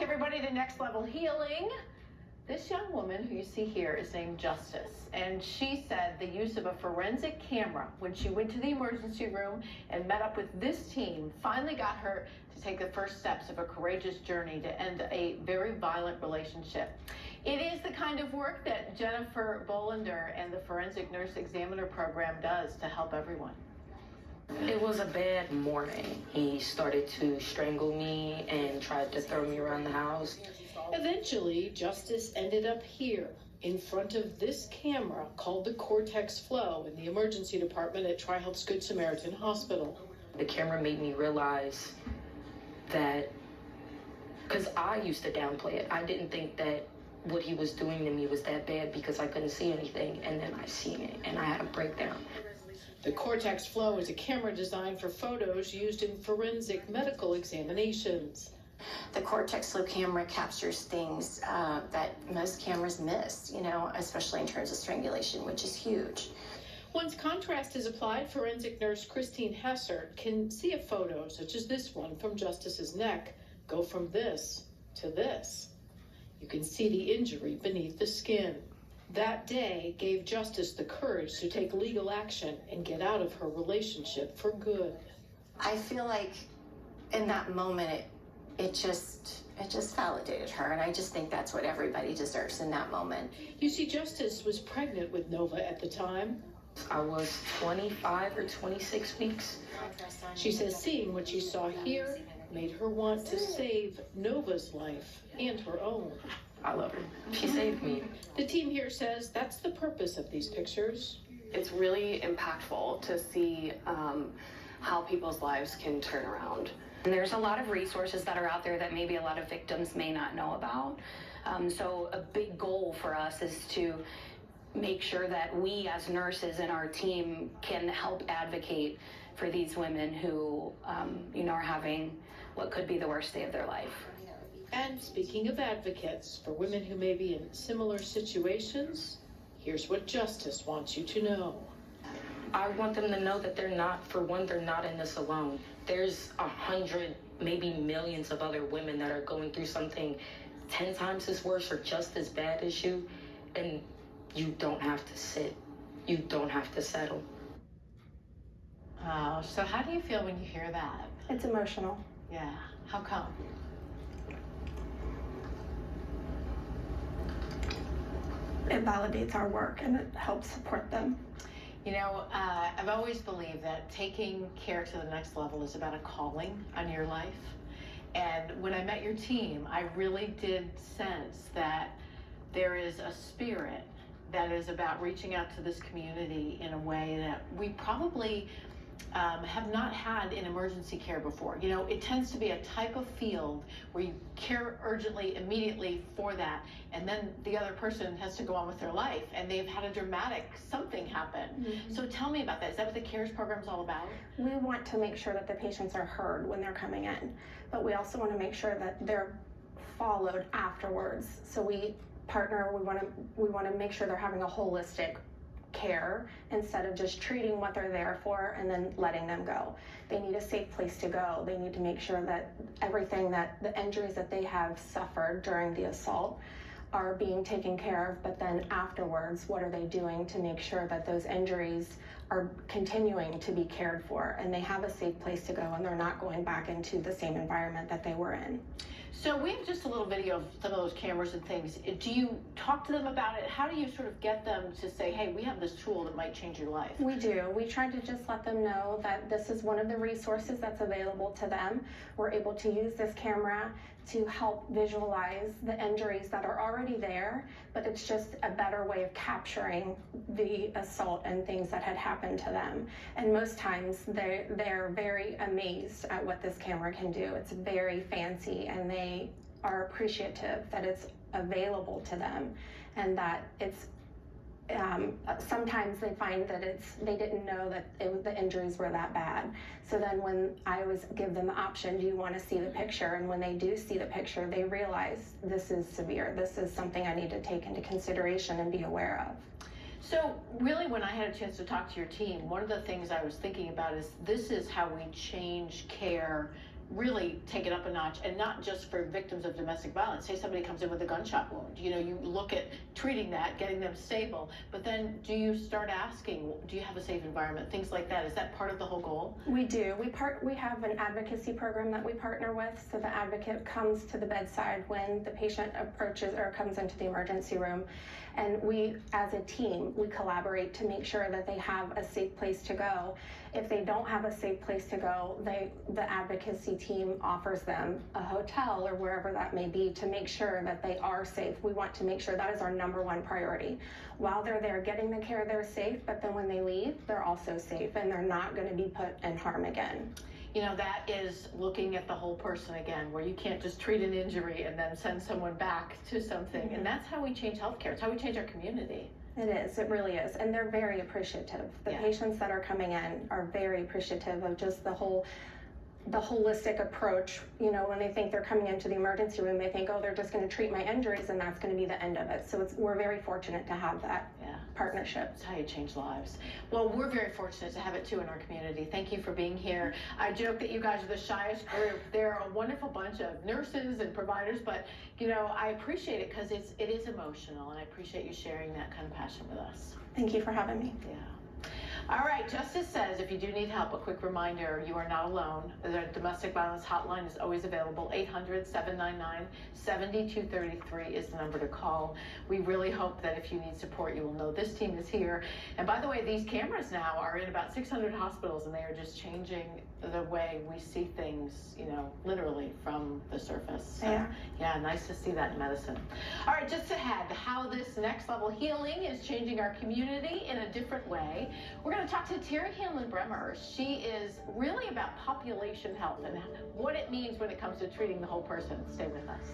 Everybody to Next Level Healing. This young woman who you see here is named Justice, and she said the use of a forensic camera when she went to the emergency room and met up with this team finally got her to take the first steps of a courageous journey to end a very violent relationship. It is the kind of work that Jennifer Bolender and the Forensic Nurse Examiner program does to help everyone. It was a bad morning. He started to strangle me and tried to throw me around the house. Eventually, Justice ended up here in front of this camera called the Cortex Flow in the emergency department at TriHealth's Good Samaritan Hospital. The camera made me realize that, because I used to downplay it, I didn't think that what he was doing to me was that bad because I couldn't see anything, and then I seen it and I had a breakdown. The Cortex Flow is a camera designed for photos used in forensic medical examinations. The Cortex Flow camera captures things that most cameras miss, especially in terms of strangulation, which is huge. Once contrast is applied, forensic nurse Christine Hessert can see a photo, such as this one from Justice's neck, go from this to this. You can see the injury beneath the skin. That day gave Justice the courage to take legal action and get out of her relationship for good. I feel like in that moment, it just validated her, and I just think that's what everybody deserves in that moment. You see, Justice was pregnant with Nova at the time. I was 25 or 26 weeks. She says seeing what she saw here made her want to save Nova's life and her own. I love her. She saved me. The team here says that's the purpose of these pictures. It's really impactful to see how people's lives can turn around. And there's a lot of resources that are out there that maybe a lot of victims may not know about. So a big goal for us is to make sure that we as nurses and our team can help advocate for these women who, are having what could be the worst day of their life. And speaking of advocates for women who may be in similar situations, here's what Justice wants you to know. I want them to know that they're not in this alone. There's 100, maybe millions of other women that are going through something 10 times as worse or just as bad as you, and you don't have to sit. You don't have to settle. So how do you feel when you hear that? It's emotional. Yeah, how come? It validates our work and it helps support them. I've always believed that taking care to the next level is about a calling on your life. And when I met your team, I really did sense that there is a spirit that is about reaching out to this community in a way that we probably have not had in emergency care before. It tends to be a type of field where you care urgently, immediately for that, and then the other person has to go on with their life, and they've had a dramatic something happen. Mm-hmm. So tell me about that. Is that what the CARES program is all about? We want to make sure that the patients are heard when they're coming in, but we also want to make sure that they're followed afterwards. So we partner, we want to make sure they're having a holistic care instead of just treating what they're there for and then letting them go. They need a safe place to go. They need to make sure that everything, that the injuries that they have suffered during the assault are being taken care of, but then afterwards, what are they doing to make sure that those injuries are continuing to be cared for and they have a safe place to go and they're not going back into the same environment that they were in. So we have just a little video of some of those cameras and things. Do you talk to them about it? How do you sort of get them to say, hey, we have this tool that might change your life? We do. We try to just let them know that this is one of the resources that's available to them. We're able to use this camera to help visualize the injuries that are already there, but it's just a better way of capturing the assault and things that had happened to them. And most times they're very amazed at what this camera can do. It's very fancy, and they are appreciative that it's available to them and that it's sometimes they find that they didn't know that the injuries were that bad. So then when I always give them the option, do you want to see the picture? And when they do see the picture, they realize this is severe. This is something I need to take into consideration and be aware of. So really, when I had a chance to talk to your team, one of the things I was thinking about is this is how we change care really take it up a notch, and not just for victims of domestic violence. Say somebody comes in with a gunshot wound, you look at treating that, getting them stable, but then do you start asking, do you have a safe environment, things like that? Is that part of the whole goal? We do. We have an advocacy program that we partner with, so the advocate comes to the bedside when the patient approaches or comes into the emergency room, and we, as a team, we collaborate to make sure that they have a safe place to go. If they don't have a safe place to go, the advocacy team offers them a hotel or wherever that may be to make sure that they are safe. We want to make sure that is our number one priority. While they're there getting the care, they're safe, but then when they leave, they're also safe and they're not going to be put in harm again. That is looking at the whole person again, where you can't just treat an injury and then send someone back to something. Mm-hmm. And that's how we change healthcare. It's how we change our community. It is, it really is. And they're very appreciative. The patients that are coming in are very appreciative of just the holistic approach. When they think they're coming into the emergency room, they think, oh, they're just going to treat my injuries and that's going to be the end of it. So we're very fortunate to have that partnership. It's how you change lives. Well, we're very fortunate to have it too in our community. Thank you for being here. I joke that you guys are the shyest group. They're a wonderful bunch of nurses and providers, but I appreciate it because it is emotional, and I appreciate you sharing that kind of passion with us. Thank you for having me. Yeah. All right, Justice says if you do need help, a quick reminder, you are not alone. The domestic violence hotline is always available. 800-799-7233 is the number to call. We really hope that if you need support, you will know this team is here. And by the way, these cameras now are in about 600 hospitals, and they are just changing the way we see things, literally from the surface. So, yeah, nice to see that in medicine. All right, just ahead, how this next level healing is changing our community in a different way. We're going to talk to TriHealth Bremer. She is really about population health and what it means when it comes to treating the whole person. Stay with us.